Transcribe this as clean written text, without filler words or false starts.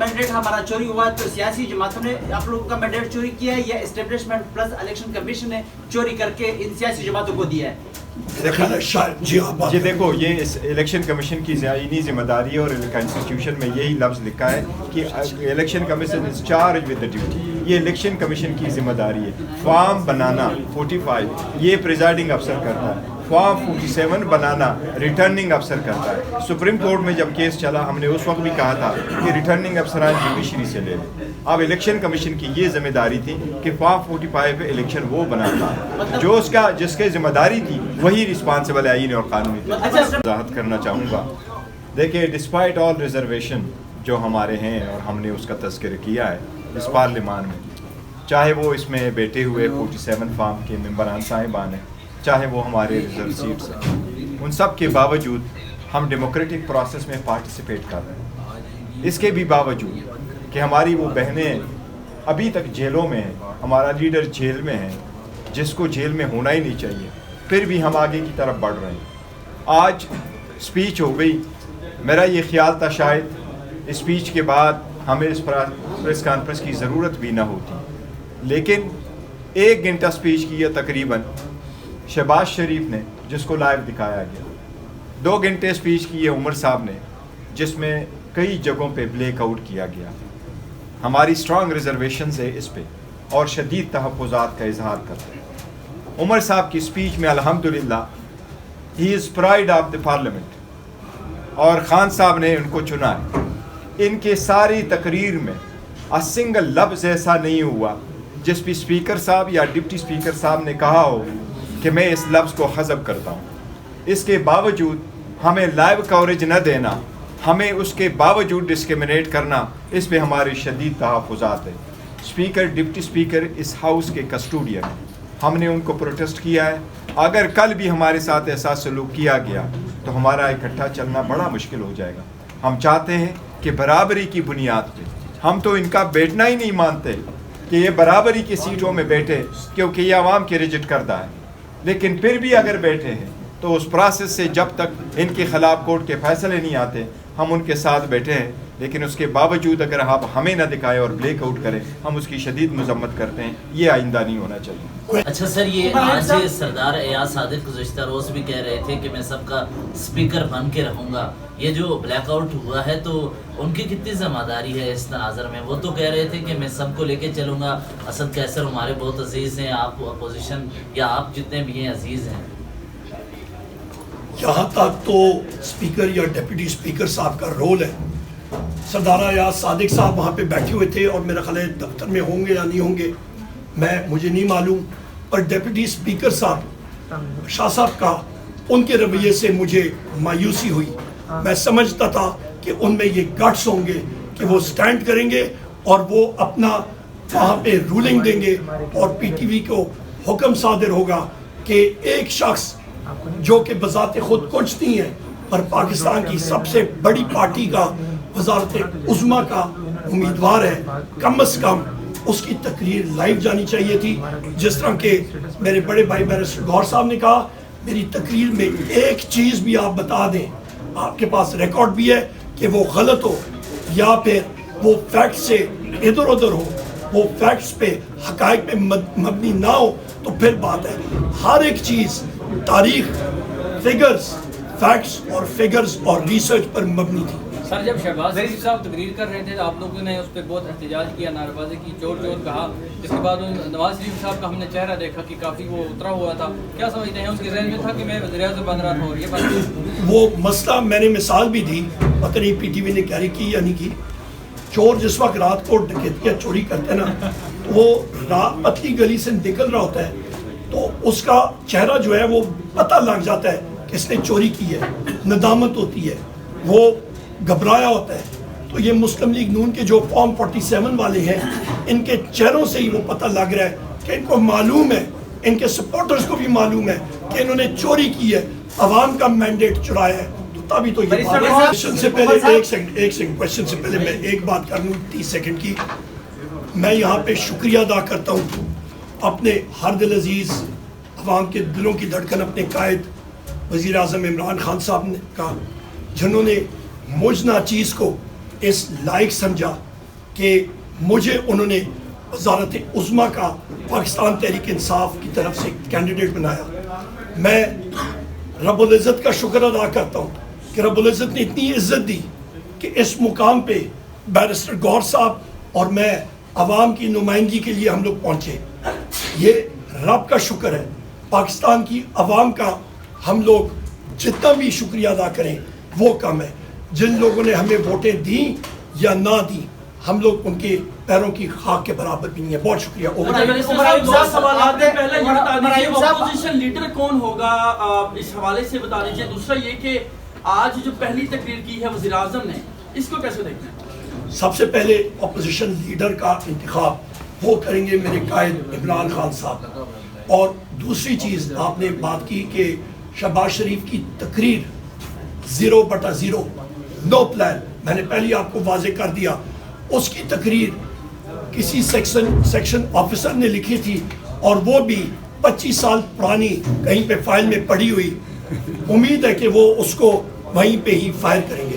Mandate हमारा चोरी हुआ तो सियासी जमातों ने आप लोगों का मैंडेट चोरी किया है या एस्टेब्लिशमेंट प्लस इलेक्शन कमीशन ने चोरी करके इन सियासी जमातों को दिया है? जी देखो, ये इस इलेक्शन कमीशन की आईनी जिम्मेदारी है और कॉन्स्टिट्यूशन में यही लफ्ज़ लिखा है कि election commission is charge with the duty. ये इलेक्शन कमीशन की जिम्मेदारी है। फॉर्म बनाना 45 ये प्रिजाइडिंग अफसर करता है, फॉर्म 47 बनाना रिटर्निंग अफसर करता है। सुप्रीम कोर्ट में जब केस चला हमने उस वक्त भी कहा था कि रिटर्निंग अफसरान जुडिशरी से ले लें। अब इलेक्शन कमीशन की ये जिम्मेदारी थी कि फॉर्म 45 पे इलेक्शन वो बनाता जो उसका जिसके जिम्मेदारी थी वही रिस्पॉन्सिबल है आईन और कानूनी तौर पर। वजाहत करना चाहूँगा, देखिए डिस्पाइट ऑल रिजर्वेशन जो हमारे हैं और हमने उसका तज़किर किया है इस पार्लियामान में, चाहे वो इसमें बैठे हुए 47 फार्म के मेंबरान साहिबान हैं, चाहे वो हमारे रिजर्व सीट्स हैं, उन सब के बावजूद हम डेमोक्रेटिक प्रोसेस में पार्टिसिपेट कर रहे हैं। इसके भी बावजूद कि हमारी वो बहनें अभी तक जेलों में हैं, हमारा लीडर जेल में है जिसको जेल में होना ही नहीं चाहिए, फिर भी हम आगे की तरफ बढ़ रहे हैं। आज स्पीच हो गई, मेरा ये ख्याल था शायद स्पीच के बाद हमें इस प्रेस कॉन्फ्रेंस की ज़रूरत भी ना होती, लेकिन 1 घंटा स्पीच की है तकरीबन शहबाज शरीफ ने जिसको लाइव दिखाया गया, 2 घंटे स्पीच की है उमर साहब ने जिसमें कई जगहों पे ब्लैक आउट किया गया। हमारी स्ट्रॉन्ग रिजर्वेशन है इस पे और शदीद तहफ़्फ़ुज़ात का इजहार करते हैं। उमर साहब की स्पीच में अल्हम्दुलिल्लाह he is pride of the parliament और ख़ान साहब ने उनको चुना है। इनके सारी तकरीर में सिंगल लफ्ज़ ऐसा नहीं हुआ जिस भी स्पीकर साहब या डिप्टी स्पीकर साहब ने कहा हो कि मैं इस लफ्ज़ को हज़फ करता हूँ। इसके बावजूद हमें लाइव कवरेज न देना, हमें उसके बावजूद डिस्क्रिमिनेट करना, इस पे हमारे शदीद तहफ़्फ़ुज़ात है। स्पीकर डिप्टी स्पीकर इस हाउस के कस्टोडियन हैं, हमने उनको प्रोटेस्ट किया है। अगर कल भी हमारे साथ ऐसा सलूक किया गया तो हमारा इकट्ठा चलना बड़ा मुश्किल हो जाएगा। हम चाहते हैं कि बराबरी की बुनियाद पे, हम तो इनका बैठना ही नहीं मानते कि ये बराबरी की सीटों में बैठे क्योंकि ये आवाम के रिजेक्ट करता है, लेकिन फिर भी अगर बैठे हैं तो उस प्रोसेस से जब तक इनके ख़िलाफ़ कोर्ट के फैसले नहीं आते हम उनके साथ बैठे हैं। लेकिन उसके बावजूद अगर आप हमें ना दिखाएं और ब्लैक आउट करें, हम उसकी शदीद मजम्मत करते हैं। ये आइंदा नहीं होना चाहिए। अच्छा सर, ये आज सरदार एयाज सादिक गुज़श्ता रोज़ भी कह रहे थे कि मैं सबका स्पीकर बन के रहूँगा। ये जो ब्लैकआउट हुआ है तो उनकी कितनी ज़िम्मेदारी है इस तनाज़र में? वो तो कह रहे थे कि मैं सबको लेके चलूँगा, असद कैसर हमारे बहुत अजीज़ हैं, आप अपोजिशन या आप जितने भी हैं अजीज़ हैं। यहाँ तक तो स्पीकर या डिप्टी स्पीकर साहब का रोल है। सरदार एयाज सादिक साहब वहाँ पे बैठे हुए थे और मेरा ख्याल है दफ्तर में होंगे या नहीं होंगे मुझे नहीं मालूम, और डिप्टी स्पीकर साहब शाह साहब का उनके रवैये से मुझे मायूसी हुई। मैं समझता था कि उनमें ये गट्स होंगे कि वो स्टैंड करेंगे और वो अपना वहाँ पे रूलिंग देंगे और पीटीवी को हुक्म सादिर होगा कि एक शख्स जो कि बज़ाते खुद कुछ नहीं है और पाकिस्तान की सबसे बड़ी पार्टी का वज़ारत उज़्मा का उम्मीदवार है, कम अज़ कम उसकी तकरीर लाइव जानी चाहिए थी। जिस तरह के मेरे बड़े भाई बैरिस्टर गौर साहब ने कहा, मेरी तकरीर में एक चीज़ भी आप बता दें, आपके पास रिकॉर्ड भी है कि वो गलत हो या फिर वो फैक्ट से इधर उधर हो, वो फैक्ट्स पे हक़ाइक़ पे मबनी ना हो, तो फिर बात है। हर एक चीज़ तारीख, फिगर्स, फैक्ट्स और फिगर्स और रिसर्च पर मबनी थी। सर, जब शहबाज शरीफ साहब तकरीर कर रहे थे तो आप लोगों ने उस पर बहुत एहतजाज किया, नारेबाजी की, जोर जोर कहा। जिसके बाद नवाज शरीफ साहब का हमने चेहरा देखा कि काफ़ी वो उतरा हुआ था। क्या समझते हैं, उसके जहन में था कि मैं वज़ीर-ए-आज़म बन रहा था? और ये बात वो मसला मैंने मिसाल भी दी, पता नहीं पीटीवी ने कैरी की या नहीं की। चोर जिस वक्त रात को डकैतियाँ चोरी करते हैं ना, वो पतली गली से निकल रहा होता है तो उसका चेहरा जो है वो पता लग जाता है कि इसने चोरी की है, नदामत होती है, वो घबराया होता है। तो ये मुस्लिम लीग नून के जो फॉर्म 47 वाले हैं, इनके चेहरों से ही वो पता लग रहा है कि इनको मालूम है, इनके सपोर्टर्स को भी मालूम है कि इन्होंने चोरी की है, अवाम का मैंडेट चुराया है। तो तभी तो ये क्वेश्चन से पहले एक सेकंड क्वेश्चन से पहले मैं एक बात कर लूँ 30 सेकंड की। मैं यहाँ पे शुक्रिया अदा करता हूँ अपने हर दिल अजीज़ अवाम के दिलों की धड़कन अपने कायद वज़ीर आज़म इमरान खान साहब ने का, जिन्होंने मुझ नाचीज़ को इस लायक समझा کہ مجھے انہوں نے وزارت عظمیٰ کا پاکستان تحریک انصاف کی طرف سے کینڈیڈیٹ بنایا. میں رب العزت کا شکر ادا کرتا ہوں کہ رب العزت نے اتنی عزت دی کہ اس مقام پہ بیرسٹر گور صاحب اور میں عوام کی نمائندگی کے لیے ہم لوگ پہنچے. یہ رب کا شکر ہے. پاکستان کی عوام کا ہم لوگ جتنا بھی شکریہ ادا کریں وہ کم ہے. جن لوگوں نے ہمیں ووٹیں دیں یا نہ دیں, ہم لوگ ان کے پیروں کی خاک کے برابر بھی نہیں ہے. بہت شکریہ. پہلے یہ بتا دیجیے اپوزیشن لیڈر کون ہوگا اس حوالے سے بتا دیجیے. دوسرا یہ کہ آج جو پہلی تقریر کی ہے وزیر اعظم نے, اس کو کیسے دیکھتے ہیں؟ سب سے پہلے اپوزیشن لیڈر کا انتخاب وہ کریں گے میرے قائد عمران خان صاحب. اور دوسری چیز آپ نے بات کی کہ شہباز شریف کی تقریر 0/0 نو پلان, میں نے پہلے آپ کو واضح کر دیا. اس کی تقریر کسی سیکشن آفیسر نے لکھی تھی اور وہ بھی 25 سال پرانی کہیں پہ فائل میں پڑی ہوئی. امید ہے کہ وہ اس کو وہیں پہ ہی فائر کریں گے.